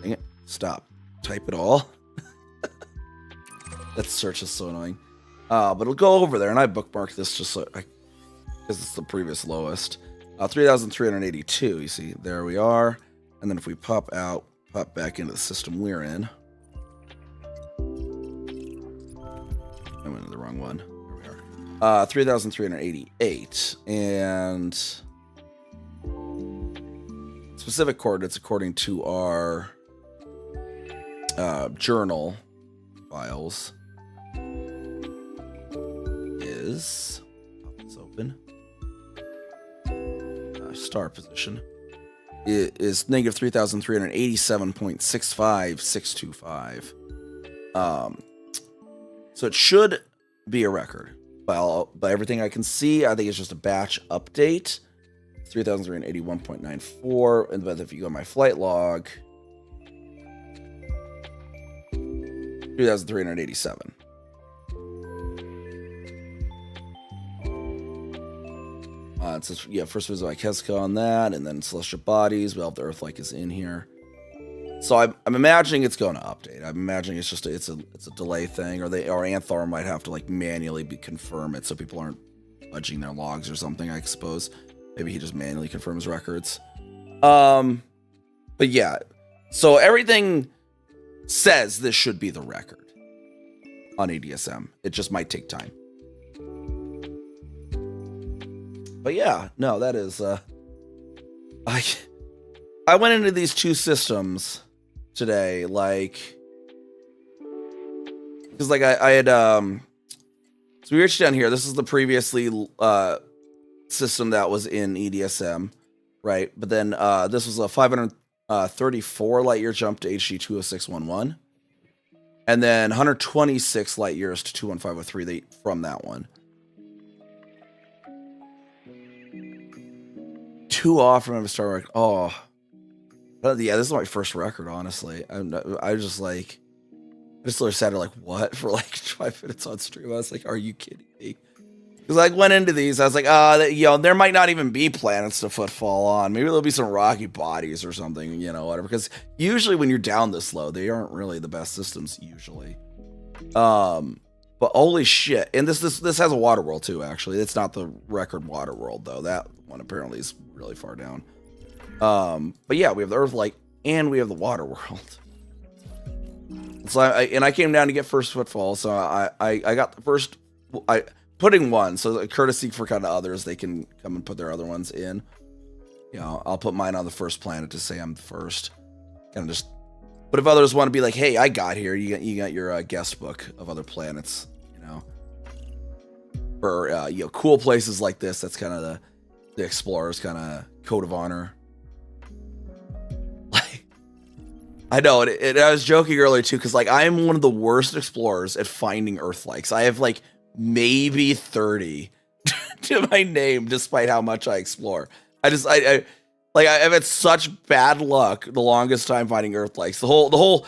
Dang it! Stop. Type it all. That search is so annoying. But it'll go over there, and I bookmarked this just so because it's the previous lowest. 3,382, you see, there we are. And then if we pop back into the system we're in. I went to the wrong one. There we are. 3,388. And specific coordinates according to our journal files. Is it's open. Star position is negative 3,387.65625. So it should be a record. By everything I can see, I think it's just a batch update. 3,381.94. But if you go to my flight log, 3,387. It says, first visit by Keska on that, and then celestial bodies. Well, the Earth-like is in here. So I'm imagining it's going to update. I'm imagining it's just it's a delay thing, or Anthor might have to like manually confirm it so people aren't fudging their logs or something. I suppose maybe he just manually confirms records. But yeah, so everything says this should be the record on ADSM. It just might take time. But yeah, no, that is I went into these two systems today, like, because like I had so we reached down here. This is the previously system that was in EDSM, right? But then this was a 534 light year jump to HG 20611, and then 126 light years to 21503 from that one. Too off from a star record. Oh, but yeah, this is my first record. Honestly, I just literally sat there like, what, for like 5 minutes on stream. I was like, are you kidding me? Because I went into these, I was like, there might not even be planets to footfall on. Maybe there'll be some rocky bodies or something, whatever. Because usually when you're down this low, they aren't really the best systems usually. But holy shit. And this has a water world too, actually. It's not the record water world though. That one apparently is really far down. But yeah, we have the Earth Light and we have the water world. So I came down to get first footfall. So I got the first, putting one. So a courtesy for kind of others, they can come and put their other ones in. I'll put mine on the first planet to say I'm the first. Kind of just. But if others want to be like, hey, I got here, you got your guest book of other planets, or cool places like this. That's kind of the explorer's kind of code of honor. Like, I know it. I was joking earlier too, because like I am one of the worst explorers at finding Earth likes. I have like maybe 30 to my name, despite how much I explore. I've had such bad luck the longest time finding Earth likes. The whole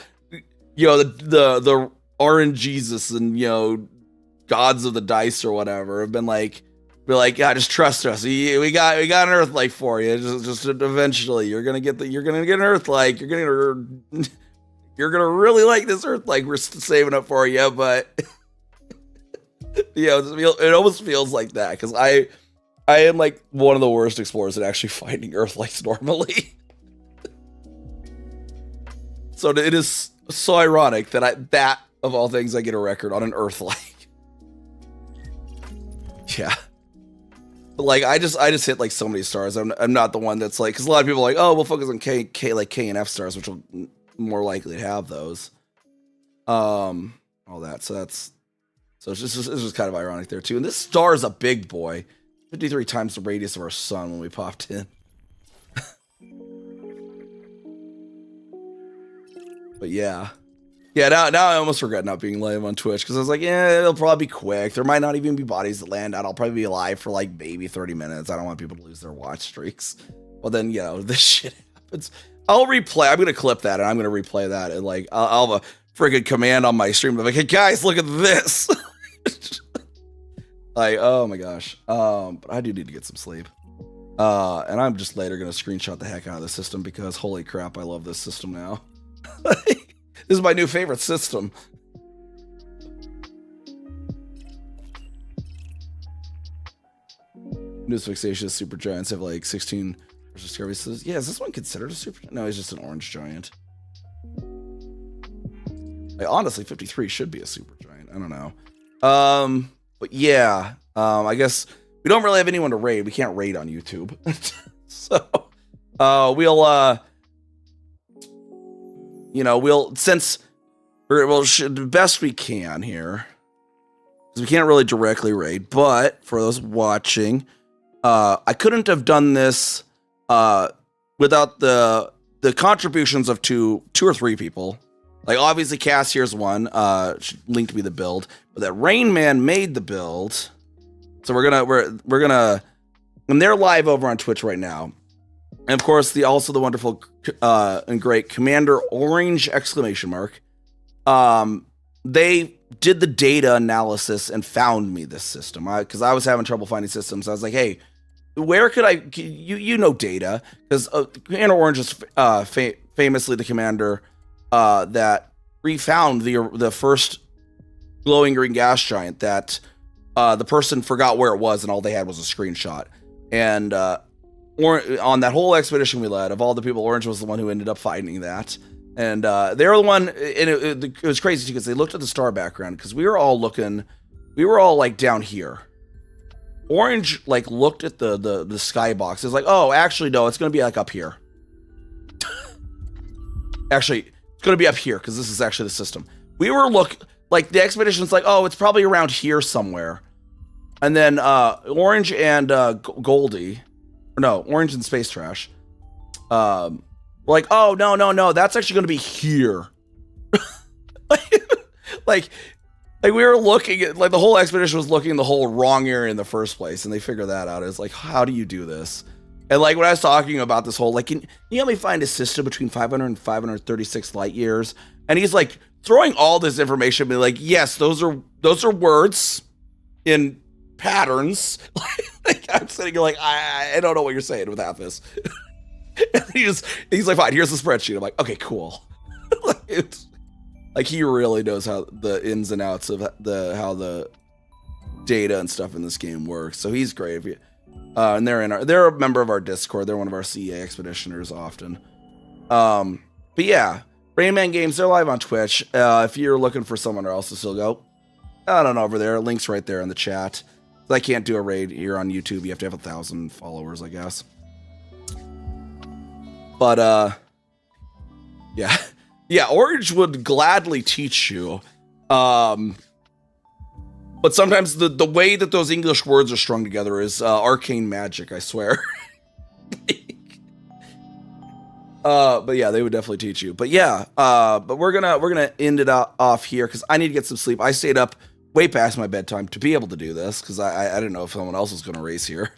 the orange Jesus and gods of the dice or whatever have been like, yeah, just trust us. We got an Earth like for you. Just eventually you're gonna get an Earth like. You're gonna really like this Earth like we're saving up for you, but it almost feels like that because I am like one of the worst explorers at actually finding Earth lights normally. So it is so ironic that of all things I get a record on an Earth light. Yeah. But like I just hit like so many stars. I'm not the one that's like, because a lot of people are like, oh, we'll focus on K and F stars, which will more likely have those. All that. So it's just kind of ironic there too. And this star is a big boy. 53 times the radius of our sun when we popped in. But yeah. Yeah, now I almost regret not being live on Twitch because I was like, yeah, it'll probably be quick. There might not even be bodies that land out. I'll probably be live for like maybe 30 minutes. I don't want people to lose their watch streaks. Well, then, this shit happens. I'll replay. I'm going to clip that and I'm going to replay that. And like, I'll have a friggin' command on my stream. I'm like, hey, guys, look at this. Like, oh my gosh. But I do need to get some sleep. And I'm just later going to screenshot the heck out of the system because holy crap, I love this system now. This is my new favorite system. News fixation super giants have like 16 discoveries. Says, yeah, is this one considered a super giant? No, he's just an orange giant. Like, honestly, 53 should be a super giant. I don't know. But yeah, I guess we don't really have anyone to raid. We can't raid on YouTube. So, we'll the best we can here, because we can't really directly raid. But for those watching, I couldn't have done this without the contributions of two or three people. Like obviously Cass here's one, linked me the build, but that Rain Man made the build. So we're gonna, and they're live over on Twitch right now. And of course the wonderful and great Commander Orange ! They did the data analysis and found me this system. Because I was having trouble finding systems. I was like, hey, where could I, data, because Commander Orange is famously the commander that refound the first glowing green gas giant that the person forgot where it was and all they had was a screenshot. And on that whole expedition we led, of all the people, Orange was the one who ended up finding that. And they were the one, and it was crazy too, because they looked at the star background, because we were all like down here. Orange like looked at the skybox. It's like, oh, actually no, it's gonna be like up here. Actually, it's gonna be up here because this is actually the system. We were like the expedition's like, oh, it's probably around here somewhere. And then Orange and Goldie, or no, Orange and Space Trash, we're like, oh no, that's actually gonna be here. like we were looking at, like, the whole expedition was looking in the whole wrong area in the first place, and they figured that out. It's like, how do you do this? And like when I was talking about this whole, like, can you help me find a system between 500 and 536 light years? And he's like throwing all this information, be like, yes, those are words in patterns. Like, I'm sitting here like, I don't know what you're saying with half this. And he's like, fine, here's the spreadsheet. I'm like, okay, cool. Like he really knows how the ins and outs of how the data and stuff in this game works. So he's great. If you, and they're a member of our Discord. They're one of our CEA expeditioners often. But yeah, Rain Man Games, they're live on Twitch. If you're looking for someone else to still go, I don't know, over there. Link's right there in the chat. I can't do a raid here on YouTube. You have to have 1,000 followers, I guess. But yeah. Yeah, Orange would gladly teach you. But sometimes the way that those English words are strung together is arcane magic, I swear. But yeah, they would definitely teach you. But yeah, but we're gonna end it off here because I need to get some sleep. I stayed up way past my bedtime to be able to do this because I didn't know if someone else was gonna race here.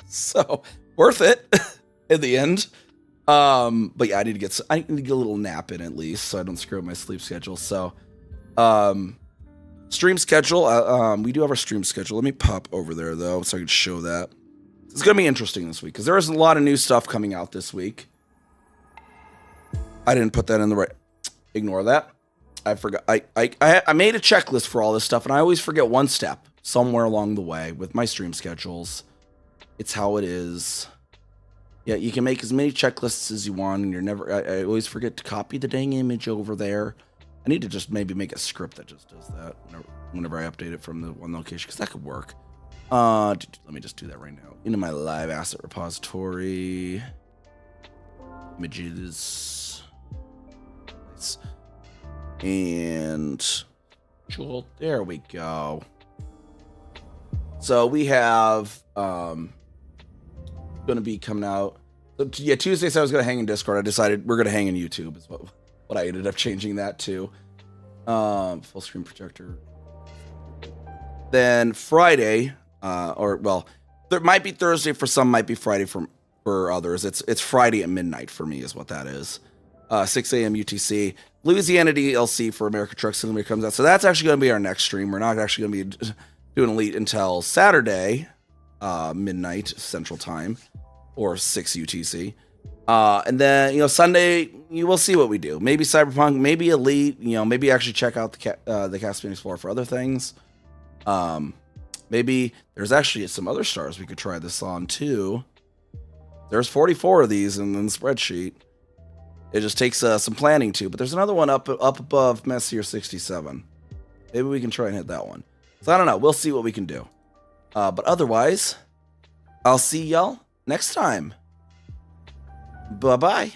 So worth it in the end. But yeah, I need to get a little nap in at least so I don't screw up my sleep schedule. So stream schedule, we do have our stream schedule. Let me pop over there though so I can show that. It's gonna be interesting this week because there is a lot of new stuff coming out this week. I didn't put that in the right. Ignore that. I forgot. I made a checklist for all this stuff, and I always forget one step somewhere along the way with my stream schedules. It's how it is. Yeah, you can make as many checklists as you want, and you're never. I always forget to copy the dang image over there. I need to just maybe make a script that just does that whenever I update it from the one location, because that could work. Let me just do that right now. Into my live asset repository. Images. And there we go. So we have going to be coming out. So yeah, Tuesday said I was going to hang in Discord. I decided we're going to hang in YouTube is what I ended up changing that to. Full screen projector. Then Friday, there might be Thursday for some, might be Friday for others. It's Friday at midnight for me is what that is. 6 a.m. UTC. Louisiana DLC for America Truck Simulator comes out. So that's actually going to be our next stream. We're not actually going to be doing Elite until Saturday, midnight Central Time, or 6 UTC. And then, Sunday, you will see what we do. Maybe Cyberpunk, maybe Elite, maybe actually check out the Caspian Explorer for other things. Maybe there's actually some other stars we could try this on too. There's 44 of these in the spreadsheet. It just takes some planning too, but there's another one up above Messier 67. Maybe we can try and hit that one. So I don't know. We'll see what we can do. But otherwise, I'll see y'all next time. Bye-bye.